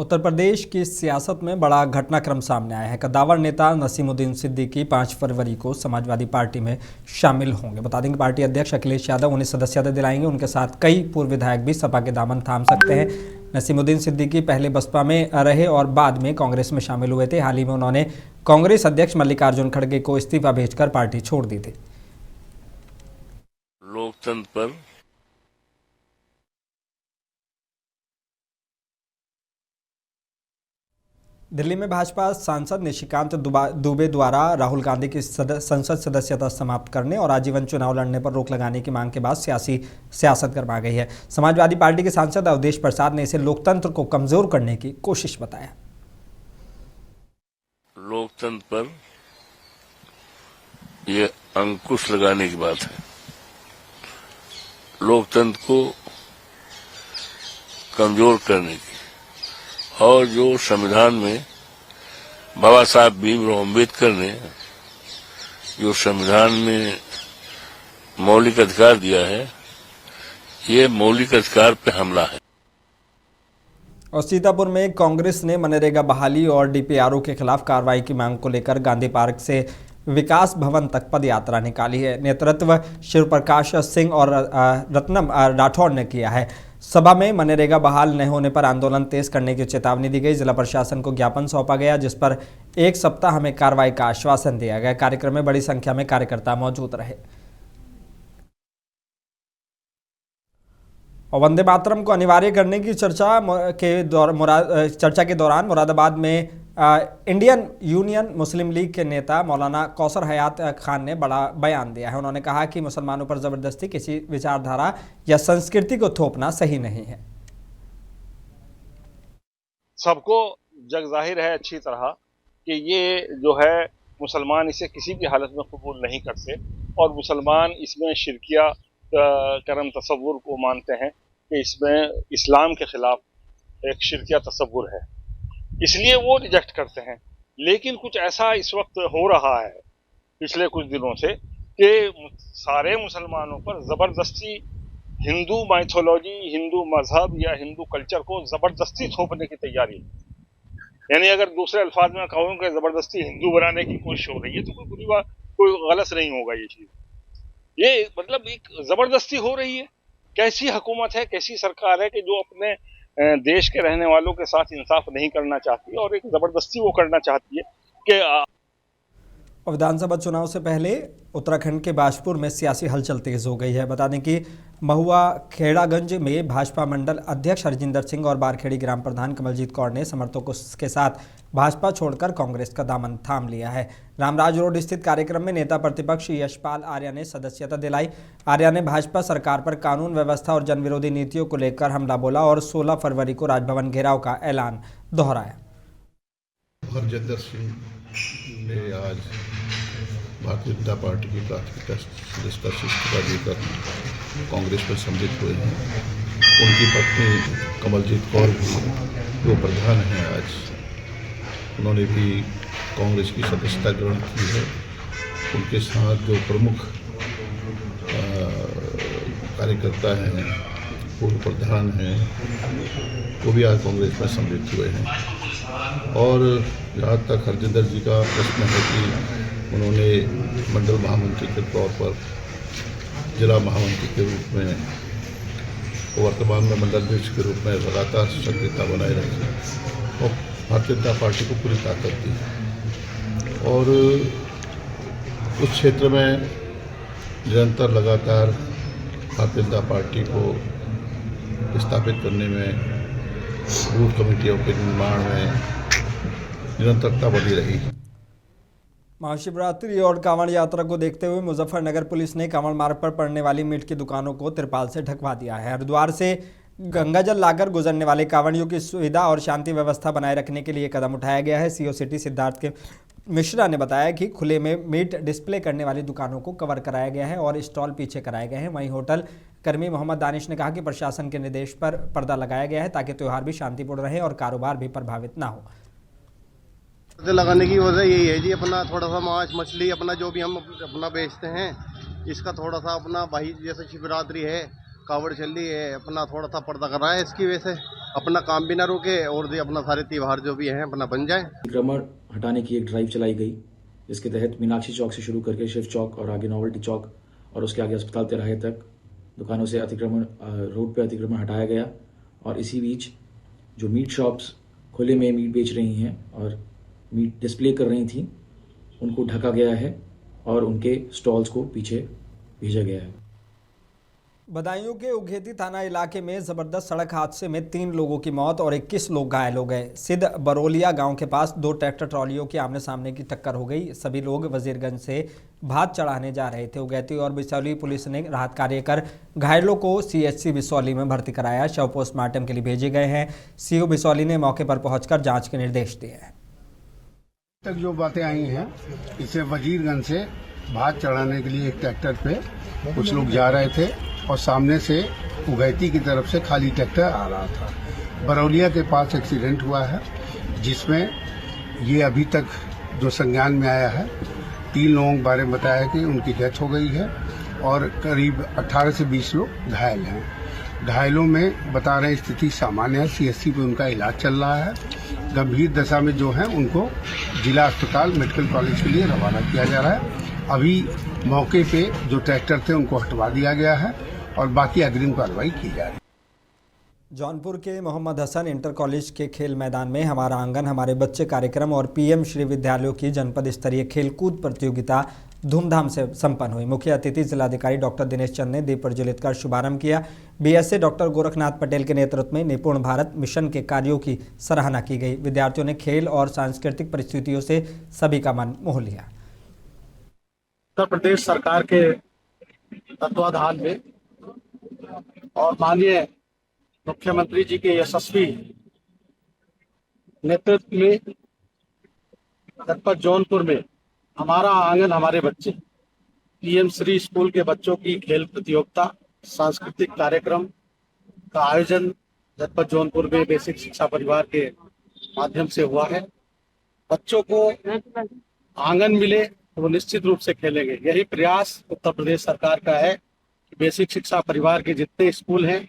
उत्तर प्रदेश की सियासत में बड़ा घटनाक्रम सामने आया है। कद्दावर नेता नसीमुद्दीन सिद्दीकी 5 फरवरी को समाजवादी पार्टी में शामिल होंगे। बता दें कि पार्टी अध्यक्ष अखिलेश यादव उन्हें सदस्यता दिलाएंगे। उनके साथ कई पूर्व विधायक भी सपा के दामन थाम सकते हैं। नसीमुद्दीन सिद्दीकी पहले बसपा में रहे और बाद में कांग्रेस में शामिल हुए थे। हाल ही में उन्होंने कांग्रेस अध्यक्ष मल्लिकार्जुन खड़गे को इस्तीफा भेजकर पार्टी छोड़ दी थी। लोकतंत्र पर दिल्ली में भाजपा सांसद निशिकांत दुबे द्वारा राहुल गांधी की संसद सदस्यता समाप्त करने और आजीवन चुनाव लड़ने पर रोक लगाने की मांग के बाद सियासत गरमा गई है। समाजवादी पार्टी के सांसद अवधेश प्रसाद ने इसे लोकतंत्र को कमजोर करने की कोशिश बताया। लोकतंत्र पर यह अंकुश लगाने की बात है। लोकतंत्र को कमजोर करने की और जो संविधान में बाबा साहब भीमराव अम्बेडकर ने जो संविधान में मौलिक अधिकार दिया है, ये मौलिक अधिकार पे हमला है। और सीतापुर में कांग्रेस ने मनरेगा बहाली और डीपीआरओ के खिलाफ कार्रवाई की मांग को लेकर गांधी पार्क से विकास भवन तक पद यात्रा निकाली है। नेतृत्व शिव प्रकाश सिंह और रत्नम राठौड़ ने किया है। सभा में मनरेगा बहाल न होने पर आंदोलन तेज करने की चेतावनी दी गई। जिला प्रशासन को ज्ञापन सौंपा गया, जिस पर 1 सप्ताह में कार्रवाई का आश्वासन दिया गया। कार्यक्रम में बड़ी संख्या में कार्यकर्ता मौजूद रहे। और वंदे मातरम को अनिवार्य करने की चर्चा के दौरान मुरादाबाद में इंडियन यूनियन मुस्लिम लीग के नेता मौलाना कौसर हयात खान ने बड़ा बयान दिया है। उन्होंने कहा कि मुसलमानों पर जबरदस्ती किसी विचारधारा या संस्कृति को थोपना सही नहीं है। सबको जग जाहिर है अच्छी तरह कि ये जो है मुसलमान इसे किसी भी हालत में कबूल नहीं करते और मुसलमान इसमें शिरकिया करम तसव्वुर को मानते हैं कि इसमें इस्लाम के खिलाफ एक शिरकिया तसव्वुर है, इसलिए वो रिजेक्ट करते हैं। लेकिन कुछ ऐसा इस वक्त हो रहा है पिछले कुछ दिनों से कि सारे मुसलमानों पर जबरदस्ती हिंदू माइथोलॉजी, हिंदू मजहब या हिंदू कल्चर को जबरदस्ती थोपने की तैयारी है। यानी अगर दूसरे अल्फाज में कहूँ कि जबरदस्ती हिंदू बनाने की कोशिश हो रही है तो कोई बुरी बात, कोई गलत नहीं होगा। ये चीज, ये मतलब एक जबरदस्ती हो रही है। कैसी हुकूमत है, कैसी सरकार है कि जो अपने देश के रहने वालों के साथ इंसाफ नहीं करना चाहती और एक जबरदस्ती वो करना चाहती है कि विधानसभा चुनाव से पहले उत्तराखंड के बाजपुर में सियासी हलचल तेज हो गई है। बता दें कि महुआ खेड़ागंज में भाजपा मंडल अध्यक्ष हरजिंदर सिंह और बारखेड़ी ग्राम प्रधान कमलजीत कौर ने समर्थकों के साथ भाजपा छोड़कर कांग्रेस का दामन थाम लिया है। रामराज रोड स्थित कार्यक्रम में नेता प्रतिपक्ष यशपाल आर्या ने सदस्यता दिलाई। आर्या ने भाजपा सरकार पर कानून व्यवस्था और जनविरोधी नीतियों को लेकर हमला बोला और 16 फरवरी को राजभवन घेराव का ऐलान दोहराया। हरजिंदर सिंह ने आज भारतीय जनता पार्टी की प्राथमिकता सदस्यता से इस्तीफा देकर कांग्रेस पर सम्मिलित हुए हैं। उनकी पत्नी कमलजीत कौर भी जो प्रधान हैं, आज उन्होंने भी कांग्रेस की सदस्यता ग्रहण की है। उनके साथ जो प्रमुख कार्यकर्ता हैं, पूर्व प्रधान हैं, वो भी आज कांग्रेस में सम्मिलित हुए हैं। और जहाँ तक हरजिंदर जी का प्रश्न है कि उन्होंने मंडल महामंत्री के तौर पर जिला महामंत्री के रूप में, वर्तमान में मंडल अध्यक्ष के रूप में लगातार सक्रियता बनाए रखी और भारतीय जनता पार्टी को पूरी ताकत दी और उस क्षेत्र में निरंतर लगातार भारतीय जनता पार्टी को स्थापित करने में, बूथ कमेटियों के निर्माण में निरंतरता बनी रही। महाशिवरात्रि और कांवड़ यात्रा को देखते हुए मुजफ्फरनगर पुलिस ने कांवड़ मार्ग पर पड़ने वाली मीट की दुकानों को तिरपाल से ढकवा दिया है। हरिद्वार से गंगाजल लाकर गुजरने वाले कांवड़ियों की सुविधा और शांति व्यवस्था बनाए रखने के लिए कदम उठाया गया है। सीओ सिटी सिद्धार्थ के मिश्रा ने बताया कि खुले में मीट डिस्प्ले करने वाली दुकानों को कवर कराया गया है और स्टॉल पीछे कराए गए हैं। वहीं होटल कर्मी मोहम्मद दानिश ने कहा कि प्रशासन के निर्देश पर पर्दा लगाया गया है ताकि त्यौहार भी शांतिपूर्ण रहे और कारोबार भी प्रभावित ना हो। लगाने की वजह यही है जी, अपना थोड़ा सा मांस मछली अपना जो भी हम अपना बेचते हैं, इसका थोड़ा सा अपना भाई जैसे शिवरात्रि है, कावड़ चल रही है, अपना थोड़ा सा पर्दा कर रहा है इसकी वजह से। अपना काम भी ना रुके और अपना सारे त्यौहार जो भी हैं अपना बन जाए। अतिक्रमण हटाने की एक ड्राइव चलाई गई, जिसके तहत मीनाक्षी चौक से शुरू करके शिव चौक और आगे नोवेल्टी चौक और उसके आगे अस्पताल तिराहे तक दुकानों से अतिक्रमण, रोड पे अतिक्रमण हटाया गया। और इसी बीच जो मीट शॉप्स खुले में मीट बेच रही हैं और मीट डिस्प्ले कर रही थी, उनको ढका गया है और उनके स्टॉल्स को पीछे भेजा गया है। बदायूं के उघेती थाना इलाके में जबरदस्त सड़क हादसे में 3 लोगों की मौत और 21 लोग घायल हो गए। सिद्ध बरोलिया गांव के पास 2 ट्रैक्टर ट्रॉलियों की आमने सामने की टक्कर हो गई। सभी लोग वजीरगंज से भात चढ़ाने जा रहे थे। उघेती और बिसौली पुलिस ने राहत कार्य कर घायलों को सीएचसी बिसौली में भर्ती कराया। शव पोस्टमार्टम के लिए भेजे गए हैं। सीओ बिसौली ने मौके पर पहुंचकर जांच के निर्देश दिए हैं। तक जो बातें आई हैं, इसे वजीरगंज से भात चढ़ाने के लिए एक ट्रैक्टर पे कुछ लोग जा रहे थे और सामने से उघैती की तरफ से खाली ट्रैक्टर आ रहा था। बरौलिया के पास एक्सीडेंट हुआ है, जिसमें ये अभी तक जो संज्ञान में आया है 3 लोगों के बारे में बताया कि उनकी डेथ हो गई है और करीब 18 से 20 लोग घायल हैं। घायलों में बता रहे स्थिति सामान्य है, सीएचसी पे उनका इलाज चल रहा है। गंभीर दशा में जो है उनको जिला अस्पताल मेडिकल कॉलेज के लिए रवाना किया जा रहा है। अभी मौके पे जो ट्रैक्टर थे उनको हटवा दिया गया है और बाकी अग्रिम कार्रवाई की जा रही है। जौनपुर के मोहम्मद हसन इंटर कॉलेज के खेल मैदान में हमारा आंगन हमारे बच्चे कार्यक्रम और पीएम श्री विद्यालयों की जनपद स्तरीय खेलकूद प्रतियोगिता धूमधाम से संपन्न हुई। मुख्य अतिथि जिलाधिकारी डॉक्टर दिनेश चंद ने दीप प्रज्वलित कर शुभारंभ किया। बीएसए डॉक्टर गोरखनाथ पटेल के नेतृत्व में निपुण भारत मिशन के कार्यों की सराहना की गई। विद्यार्थियों ने खेल और सांस्कृतिक परिस्थितियों से सभी का मन मोह लिया। उत्तर प्रदेश सरकार के तत्वाधान में और माननीय मुख्यमंत्री जी के यशस्वी नेतृत्व में जनपद जौनपुर में हमारा आंगन हमारे बच्चे पीएम श्री स्कूल के बच्चों की खेल प्रतियोगिता, सांस्कृतिक कार्यक्रम का आयोजन जनपद जौनपुर में बेसिक शिक्षा परिवार के माध्यम से हुआ है। बच्चों को आंगन मिले तो वो निश्चित रूप से खेलेंगे। यही प्रयास उत्तर प्रदेश सरकार का है कि बेसिक शिक्षा परिवार के जितने स्कूल हैं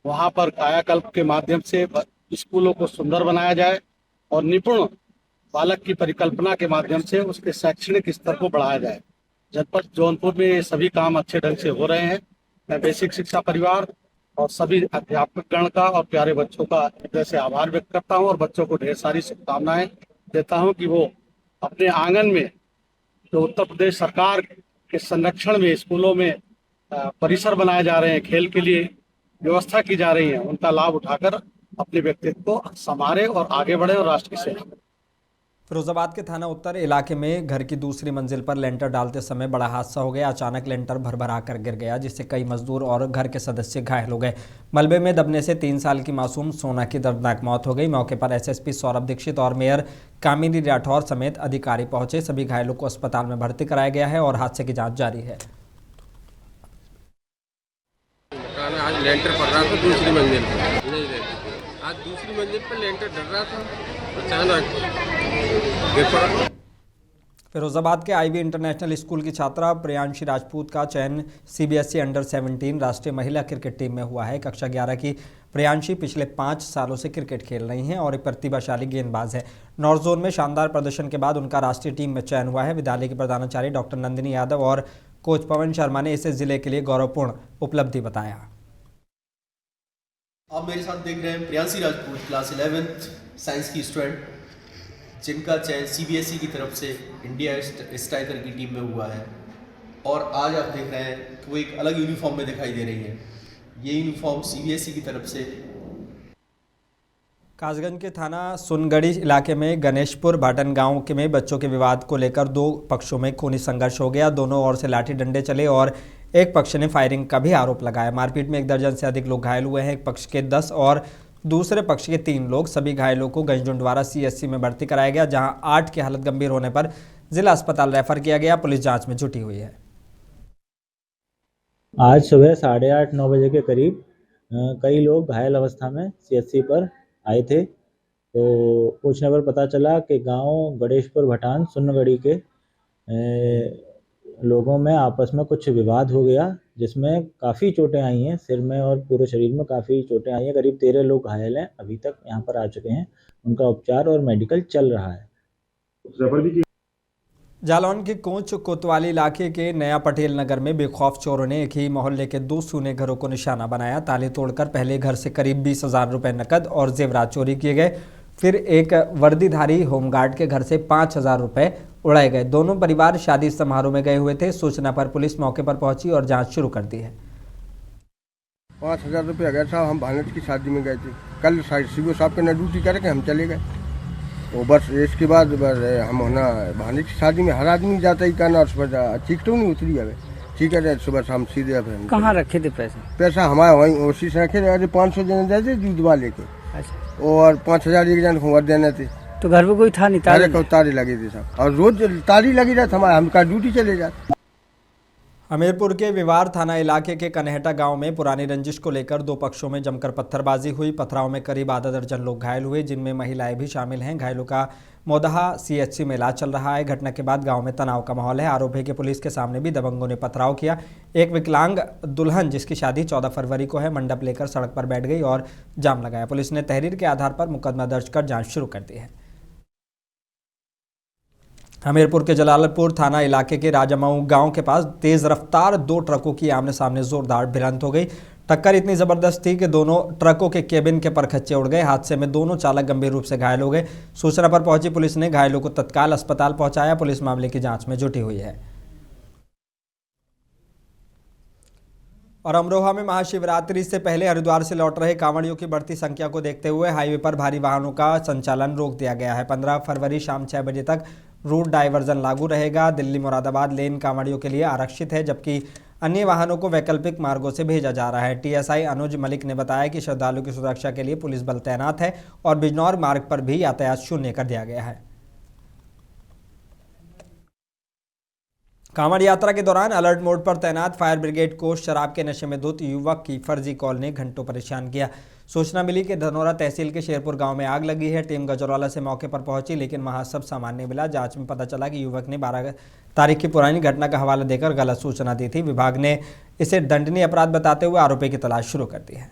वहां पर कायाकल्प के माध्यम से स्कूलों को सुंदर बनाया जाए और निपुण बालक की परिकल्पना के माध्यम से उसके शैक्षणिक स्तर को बढ़ाया जाए। जनपद जौनपुर में ये सभी काम अच्छे ढंग से हो रहे हैं। मैं बेसिक शिक्षा परिवार और सभी अध्यापक गण का और प्यारे बच्चों का हृदय से आभार व्यक्त करता हूँ और बच्चों को ढेर सारी शुभकामनाएं देता हूँ कि वो अपने आंगन में जो उत्तर प्रदेश सरकार के संरक्षण में स्कूलों में परिसर बनाए जा रहे हैं, खेल के लिए व्यवस्था की जा रही है, उनका लाभ उठाकर अपने व्यक्तित्व को संवारे और आगे बढ़े और राष्ट्र की सेवा करें। फिरोजाबाद के थाना उत्तर इलाके में घर की दूसरी मंजिल पर लेंटर डालते समय बड़ा हादसा हो गया। अचानक लेंटर भरभरा कर गिर गया, जिससे कई मजदूर और घर के सदस्य घायल हो गए। मलबे में दबने से 3 साल की मासूम सोना की दर्दनाक मौत हो गई। मौके पर एसएसपी सौरभ दीक्षित और मेयर कामिनी राठौर समेत अधिकारी पहुंचे। सभी घायलों को अस्पताल में भर्ती कराया गया है और हादसे की जाँच जारी है। आज लेंटर पड़ रहा था दूसरी मंजिल पर, नहीं रहती थी। आज दूसरी मंजिल पर लेंटर डर रहा था, अचानक गिर पड़ा। फिरोजाबाद के आईवी इंटरनेशनल स्कूल की छात्रा प्रियांशी राजपूत का चयन सीबीएसई अंडर 17 राष्ट्रीय महिला क्रिकेट टीम में हुआ है। कक्षा 11 की प्रियांशी पिछले 5 सालों से क्रिकेट खेल रही हैं और एक प्रतिभाशाली गेंदबाज है। नॉर्थ जोन में शानदार प्रदर्शन के बाद उनका राष्ट्रीय टीम में चयन हुआ है। विद्यालय की प्रधानाचार्य डॉक्टर नंदिनी यादव और कोच पवन शर्मा ने इसे जिले के लिए गौरवपूर्ण उपलब्धि बताया। आप मेरे साथ देख रहे हैं Priyanshi Rajput, class 11th science की स्टूडेंट, जिनका चयन सीबीएसई की तरफ से इंडिया स्ट्राइकर की टीम में हुआ है। और आज आप देख रहे हैं कि वो एक अलग यूनिफॉर्म में दिखाई दे रही है। ये यूनिफॉर्म सीबीएसई की तरफ से। कासगंज के थाना सुनगढ़ी इलाके में गणेशपुर भाटन गांव के में बच्चों के विवाद को लेकर 2 पक्षों में खूनी संघर्ष हो गया। दोनों ओर से लाठी डंडे चले और एक पक्ष ने फायरिंग का भी आरोप लगाया। मारपीट में 1 दर्जन से अधिक लोग घायल हुए हैं। एक पक्ष के 10 और दूसरे पक्ष के 3 लोग। सभी घायलों को गंजडुंडवारा सीएचसी में भर्ती कराया गया, जहां 8 की हालत गंभीर होने पर जिला अस्पताल रेफर किया गया। पुलिस जांच में जुटी हुई है। आज सुबह 8:30-9 बजे के करीब कई लोग घायल अवस्था में सीएचसी पर आए थे। तो पूछने पर पता चला कि गांव गणेशपुर भटान सुन्नगढ़ी के लोगों में आपस में कुछ विवाद हो गया, जिसमें काफ़ी चोटें आई हैं, सिर में और पूरे शरीर में काफ़ी चोटें आई हैं। करीब 13 लोग घायल हैं, अभी तक यहाँ पर आ चुके हैं, उनका उपचार और मेडिकल चल रहा है। जालौन के कोच कोतवाली इलाके के नया पटेल नगर में बेखौफ चोरों ने एक ही मोहल्ले के 2 सूने घरों को निशाना बनाया। ताले तोड़कर पहले घर से करीब 20,000 रुपये नकद और जेवरात चोरी किए गए। फिर एक वर्दीधारी होमगार्ड के घर से 5,000 रुपये उड़ाए गए। दोनों परिवार शादी समारोह में गए हुए थे। सूचना पर पुलिस मौके पर पहुंची और जांच शुरू कर दी है। 5,000 रुपये अगर साहब हम भानज की शादी में गए थे, कल सीओ साहब के न ड्यूटी करके हम चले गए। वो बस इसके बाद बस हम होना भानज की शादी में हर आदमी जाता ही करना, और सुबह चिकटू नहीं उतरी है। ठीक है, सुबह शाम सीधे कहाँ रखे थे पैसे? पैसा हमारे वहीं उसी से रखे थे। 500 जने जाते दूधवा लेके। अच्छा। और 5,000 एक जन को देने थे। तो घर पे कोई था नहीं? तारे लगे थे साहब, और रोज तारी लगी रहती हमारे, हम ड्यूटी चले जाते। हमीरपुर के विवार थाना इलाके के कन्हेटा गांव में पुरानी रंजिश को लेकर 2 पक्षों में जमकर पत्थरबाजी हुई। पथराव में करीब आधा दर्जन लोग घायल हुए, जिनमें महिलाएं भी शामिल हैं। घायलों का मोदहा CHC में इलाज चल रहा है। घटना के बाद गांव में तनाव का माहौल है। आरोप है कि पुलिस के सामने भी दबंगों ने पथराव किया। एक विकलांग दुल्हन जिसकी शादी 14 फरवरी को है, मंडप लेकर सड़क पर बैठ गई और जाम लगाया। पुलिस ने तहरीर के आधार पर मुकदमा दर्ज कर जाँच शुरू कर दी है। हमीरपुर के जलालपुर थाना इलाके के राजामऊ गांव के पास तेज रफ्तार 2 ट्रकों की आमने सामने जोरदार भिड़ंत हो गई। टक्कर इतनी जबरदस्त थी कि दोनों ट्रकों के केबिन के परखच्चे उड़ गए। हादसे में दोनों चालक गंभीर रूप से घायल हो गए। सूचना पर पहुंची पुलिस ने घायलों को तत्काल अस्पताल पहुंचाया। पुलिस मामले की जांच में जुटी हुई है। और अमरोहा में महाशिवरात्रि से पहले हरिद्वार से लौट रहे कांवड़ियों की बढ़ती संख्या को देखते हुए हाईवे पर भारी वाहनों का संचालन रोक दिया गया है। 15 फरवरी शाम 6 बजे तक रूट डाइवर्जन लागू रहेगा। दिल्ली मुरादाबाद लेन कांवड़ियों के लिए आरक्षित है, जबकि अन्य वाहनों को वैकल्पिक मार्गों से भेजा जा रहा है। TSI अनुज मलिक ने बताया कि श्रद्धालुओं की सुरक्षा के लिए पुलिस बल तैनात है और बिजनौर मार्ग पर भी यातायात शून्य कर दिया गया है। कांवड़ यात्रा के दौरान अलर्ट मोड पर तैनात फायर ब्रिगेड को शराब के नशे में धुत युवक की फर्जी कॉल ने घंटों परेशान किया। सूचना मिली कि धनौरा तहसील के शेरपुर गांव में आग लगी है। टीम गजरौला से मौके पर पहुंची, लेकिन वहां सब सामान्य मिला। जांच में पता चला कि युवक ने 12 तारीख की पुरानी घटना का हवाला देकर गलत सूचना दी थी। विभाग ने इसे दंडनीय अपराध बताते हुए आरोपी की तलाश शुरू कर दी है।